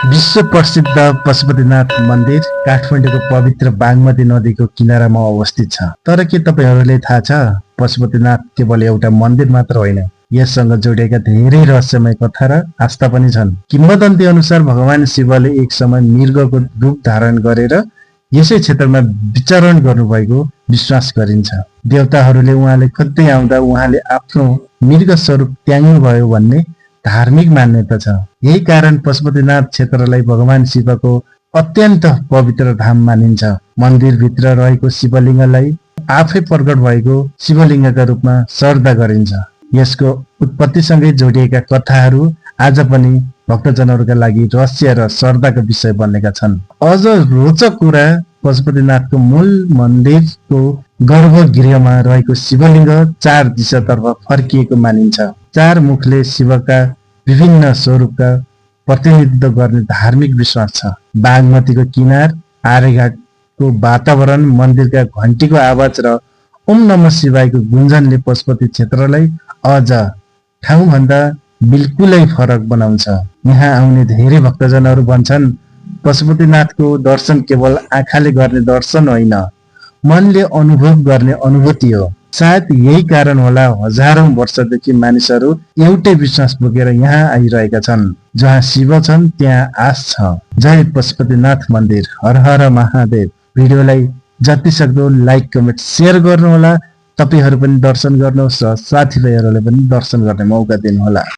विश्व प्रसिद्ध पशुपतिनाथ मन्दिर काठमाडौँको पवित्र बागमती नदीको किनारामा अवस्थित छ। तर के तपाईहरूले थाहा छ, पशुपतिनाथ केवल एउटा मन्दिर मात्र होइन, यससँग जोडिएका धेरै रहस्यमय कथा र आस्था पनि छन्। किम्वदन्ती अनुसार भगवान शिवले एक समय मृगको रूप धारण गरेर यसै क्षेत्रमा विचरण गर्नुभएको विश्वास गरिन्छ। देवताहरूले उहाँले खोज्दै आउँदा उहाँले आफ्नो मृग स्वरूप त्याग्नुभयो भन्ने धार्मिक मान्यता छ। यही कारण पशुपतिनाथ क्षेत्रलाई भगवान शिवको अत्यन्त पवित्र धाम मानिन्छ। मन्दिरभित्र रहेको शिवलिङ्गलाई आफै प्रकट भएको शिवलिङ्गका रूपमा श्रद्धा गरिन्छ। यसको उत्पत्तिसँगै जोडिएका कथाहरू आज पनि भक्तजनहरूका लागि रहस्य र श्रद्धाको विषय बनेका छन्। अझ रोचक कुरा, पशुपतिनाथको मूल मन्दिरको गर्भगृहमा रहेको शिवलिङ्ग 4 दिशातर्फ फर्किएको मानिन्छ। 4 मुखले शिवका विभिन्न स्वरूपका प्रतिनिधित्व गर्ने धार्मिक विश्वास छ। बागमतीको किनार, आर्यघाटको वातावरण, मन्दिरका घन्टीको आवाज र ओम नमः शिवायको गुन्जनले पशुपति क्षेत्रलाई अझ ठाउँभन्दा बिल्कुलै फरक बनाउँछ। यहाँ आउने धेरै भक्तजनहरू भन्छन्, पशुपतिनाथको दर्शन केवल आँखाले गर्ने दर्शन होइन, मनले अनुभव गर्ने अनुभूति हो। सायद यही कारण होला हजारौं वर्षदेखि मानिसहरू एउटै विश्वास बोकेर यहाँ आइरहेका छन्। जहाँ शिव छन् त्यहाँ आश छ। जय पशुपतिनाथ मन्दिर। हर हर महादेव। भिडियोलाई जति सक्दो लाइक, कमेन्ट, शेयर गर्नुहोला। तपाईहरू पनि दर्शन गर्नुहोस् र साथीभाइहरूलाई पनि दर्शन गर्ने मौका दिनुहोला।